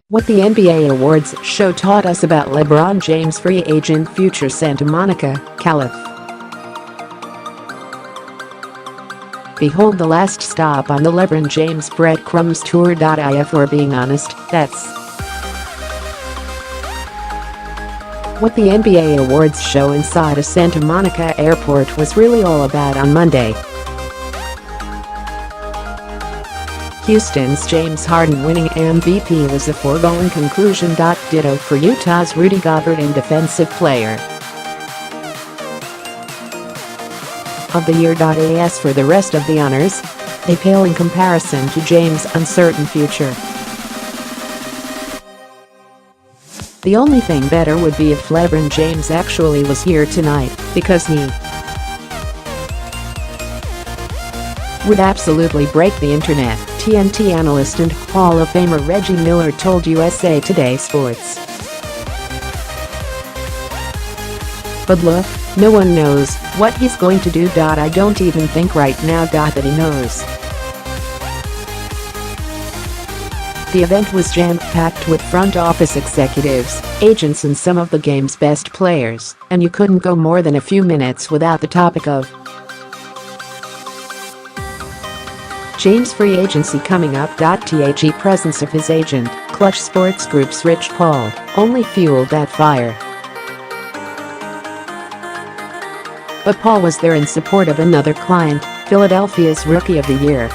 What the NBA Awards show taught us about LeBron James' free agent future. Santa Monica, Calif. Behold the last stop on the LeBron James breadcrumbs tour.If. Or being honest, that's what the NBA Awards show inside a Santa Monica airport was really all about on Monday. Houston's James Harden winning MVP was a foregone conclusion.Ditto for Utah's Rudy Gobert and Defensive Player of the Year.As for the rest of the honors. They pale in comparison to James' uncertain future. The only thing better would be if LeBron James actually was here tonight, because he would absolutely break the internet, TNT analyst and Hall of Famer Reggie told USA Today Sports. But look, no one knows what he's going to do. I don't even think right now that he knows. The event was jam-packed with front office executives, agents and some of the game's best players, and you couldn't go more than a few minutes without the topic of James' free agency coming up. The presence of his agent, Clutch Sports Group's Rich Paul, only fueled that fire. But Paul was there in support of another client, Philadelphia's Rookie of the Year,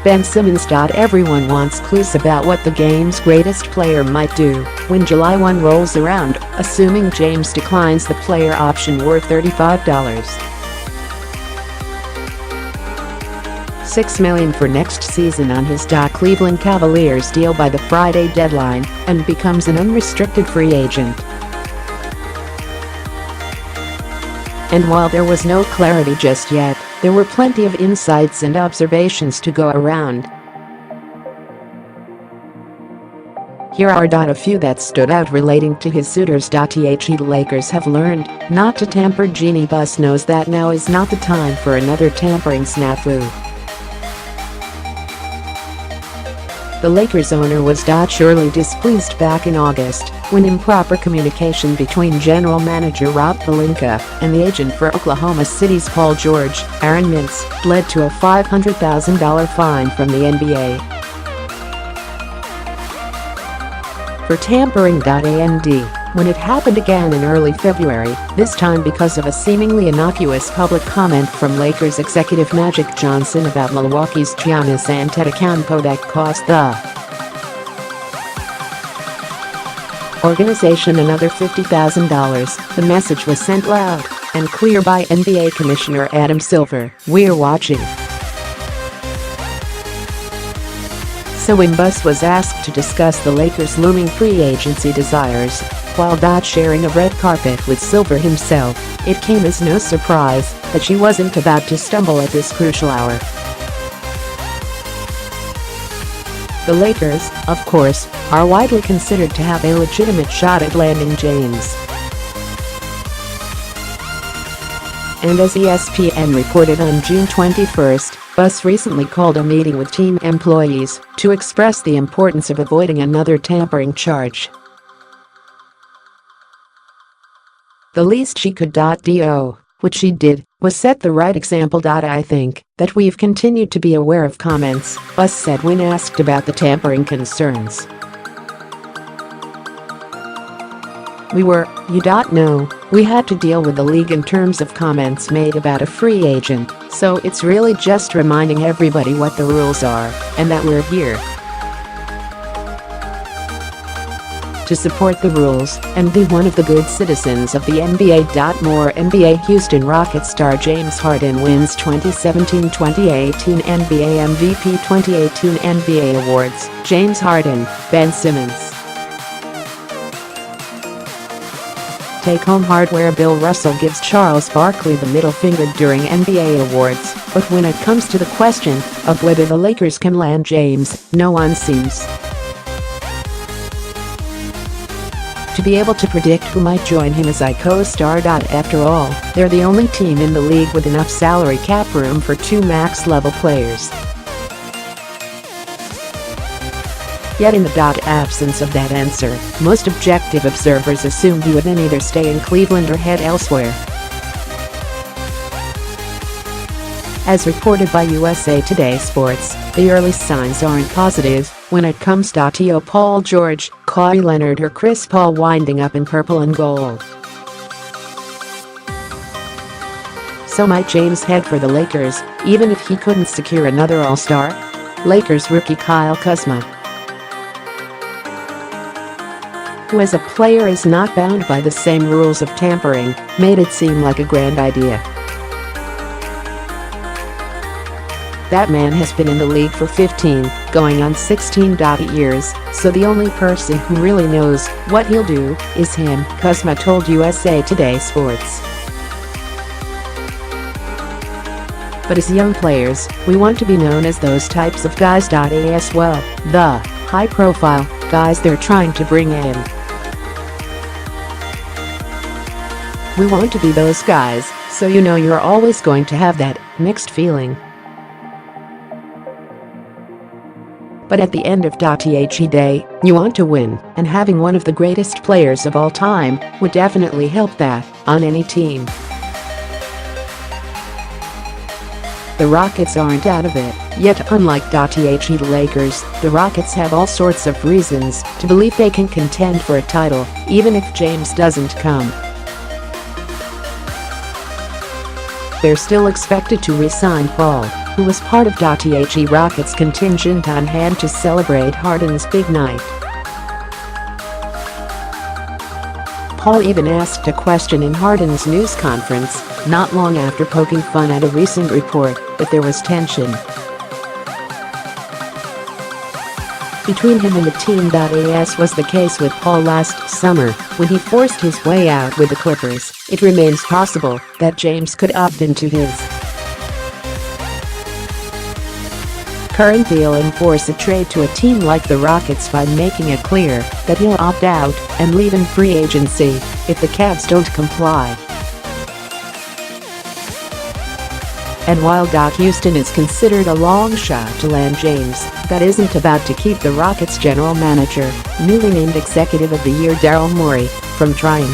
Ben Simmons. Everyone wants clues about what the game's greatest player might do when July 1 rolls around, assuming James declines the player option worth $35. $6 million for next season on his Cleveland Cavaliers deal by the Friday deadline and becomes an unrestricted free agent. And while there was no clarity just yet, there were plenty of insights and observations to go around. Here are a few that stood out relating to his suitors. The Lakers have learned not to tamper. Jeanie Buss knows that now is not the time for another tampering snafu. The Lakers owner was surely displeased back in August when improper communication between general manager Rob Pelinka and the agent for Oklahoma City's Paul George, Aaron Mintz, led to a $500,000 fine from the NBA for tampering. And when it happened again in early February, this time because of a seemingly innocuous public comment from Lakers executive Magic Johnson about Milwaukee's Giannis Antetokounmpo that cost the organization another $50,000, the message was sent loud and clear by NBA Commissioner Adam Silver: "We're watching." So when Buss was asked to discuss the Lakers' looming free agency desires, while sharing a red carpet with Silver himself, it came as no surprise that she wasn't about to stumble at this crucial hour. The Lakers, of course, are widely considered to have a legitimate shot at landing James. And as ESPN reported on June 21, Buss recently called a meeting with team employees to express the importance of avoiding another tampering charge. The least she could do, which she did, was set the right example. I think that we've continued to be aware of comments, Buss said when asked about the tampering concerns. We were, we had to deal with the league in terms of comments made about a free agent, so it's really just reminding everybody what the rules are and that we're here to support the rules and be one of the good citizens of the NBA. More NBA Houston Rockets star James Harden wins 2017-2018 NBA MVP. 2018 NBA Awards, James Harden, Ben Simmons. Take-home hardware. Bill Russell gives Charles Barkley the middle finger during NBA Awards, but when it comes to the question of whether the Lakers can land James, no one seems to be able to predict who might join him as a co-star. After all, they're the only team in the league with enough salary cap room for 2 max-level players. Yet in the absence of that answer, most objective observers assumed he would then either stay in Cleveland or head elsewhere. As reported by USA Today Sports, the early signs aren't positive when it comes to Paul George, Kawhi Leonard or Chris Paul winding up in purple and gold. So might James head for the Lakers, even if he couldn't secure another All-Star? Lakers rookie Kyle Kuzma, who as a player is not bound by the same rules of tampering, made it seem like a grand idea. That man has been in the league for 15, going on 16 years, so the only person who really knows what he'll do is him, Kuzma told USA Today Sports. But as young players, we want to be known as those types of guys. As well, the high-profile guys they're trying to bring in. We want to be those guys, so you know you're always going to have that mixed feeling. But at the end of the day, you want to win, and having one of the greatest players of all time would definitely help that on any team. The Rockets aren't out of it yet. Unlike the Lakers, the Rockets have all sorts of reasons to believe they can contend for a title, even if James doesn't come. They're still expected to re-sign Paul, who was part of the Rockets contingent on hand to celebrate Harden's big night. Paul even asked a question in Harden's news conference, not long after poking fun at a recent report that there was tension between him and the team. As was the case with Paul last summer when he forced his way out with the Clippers. It remains possible that James could opt into his current deal and force a trade to a team like the Rockets by making it clear that he'll opt out and leave in free agency if the Cavs don't comply. And while Houston is considered a long shot to land James, that isn't about to keep the Rockets general manager, newly named Executive of the Year Daryl Morey, from trying.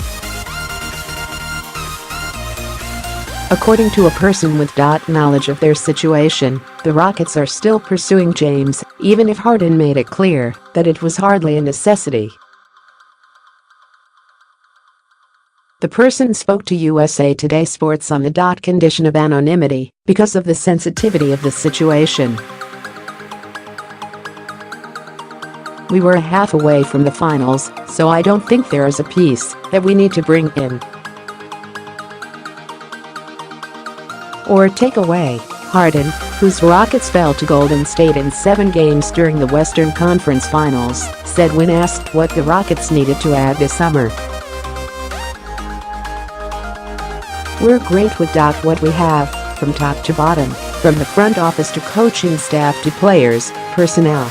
According to a person with knowledge of their situation, the Rockets are still pursuing James, even if Harden made it clear that it was hardly a necessity. The person spoke to USA Today Sports on the condition of anonymity because of the sensitivity of the situation. We were a half away from the finals, so I don't think there is a piece that we need to bring in or take away. Harden, whose Rockets fell to Golden State in 7 games during the Western Conference Finals, said when asked what the Rockets needed to add this summer. "We're great with what we have, from top to bottom, from the front office to coaching staff to players, personnel.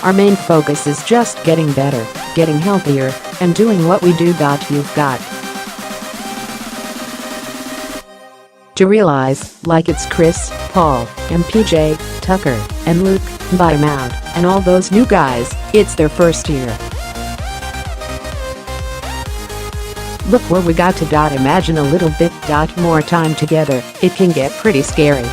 Our main focus is just getting better, getting healthier, and doing what we do. You've got to realize, like it's Chris, Paul, and PJ, Tucker, and Luke, bottom out, and all those new guys, it's their first year. Look where we got to. Imagine a little bit more time together, it can get pretty scary."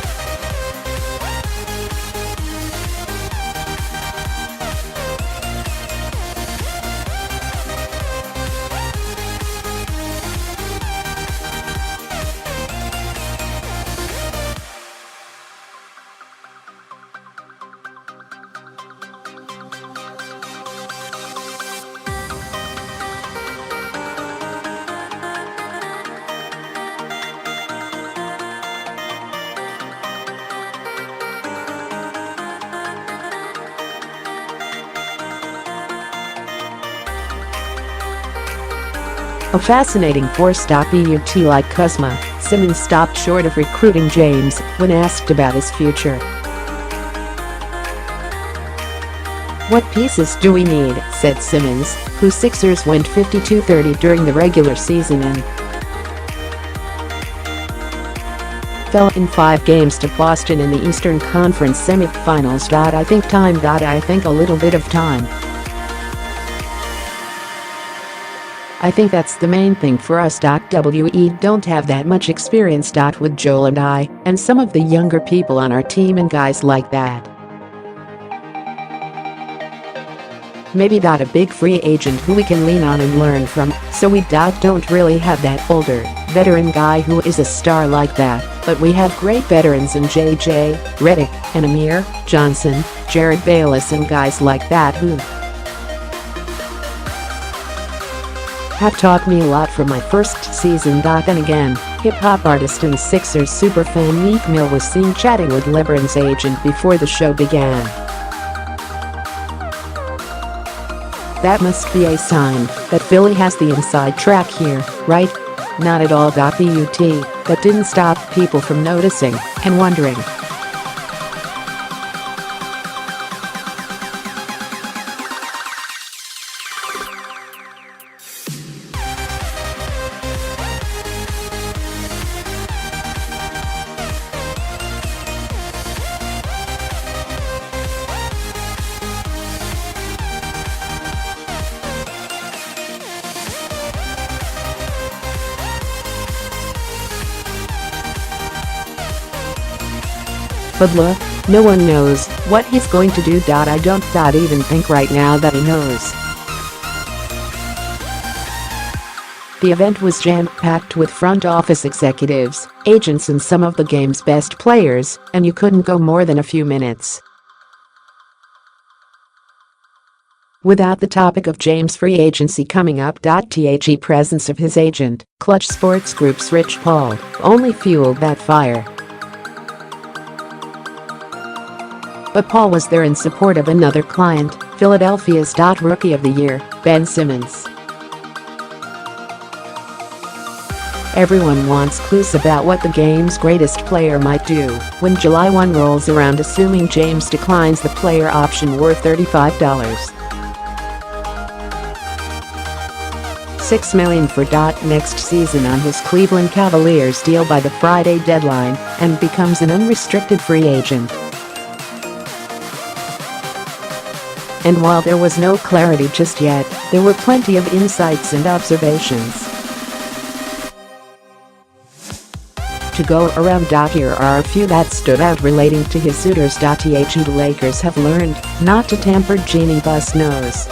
A fascinating force. But like Kuzma, Simmons stopped short of recruiting James when asked about his future. "What pieces do we need?" said Simmons, whose Sixers went 52-30 during the regular season and fell in 5 games to Boston in the Eastern Conference semifinals. I think time. I think a little bit of time. I think that's the main thing for us. We don't have that much experience with Joel and I, and some of the younger people on our team and guys like that. Maybe a big free agent who we can lean on and learn from, so we don't really have that older, veteran guy who is a star like that, but we have great veterans in JJ, Redick, and Amir Johnson, Jared Bayless and guys like that who have taught me a lot from my first season. Then again, hip-hop artist and Sixers superfan Meek Mill was seen chatting with LeBron's agent before the show began. That must be a sign that Philly has the inside track here, right? Not at all. But that didn't stop people from noticing and wondering. But look, no one knows what he's going to do. I don't even think right now that he knows. The event was jam-packed with front office executives, agents and some of the game's best players, and you couldn't go more than a few minutes without the topic of James' free agency coming up. The presence of his agent, Clutch Sports Group's Rich Paul, only fueled that fire. But Paul was there in support of another client, Philadelphia's Rookie of the Year, Ben Simmons. Everyone wants clues about what the game's greatest player might do when July 1 rolls around, assuming James declines the player option worth $35. $6 million for next season on his Cleveland Cavaliers deal by the Friday deadline and becomes an unrestricted free agent. And while there was no clarity just yet, there were plenty of insights and observations to go around. Here are a few that stood out relating to his suitors. The Lakers have learned not to tamper Jeanie Buss knows.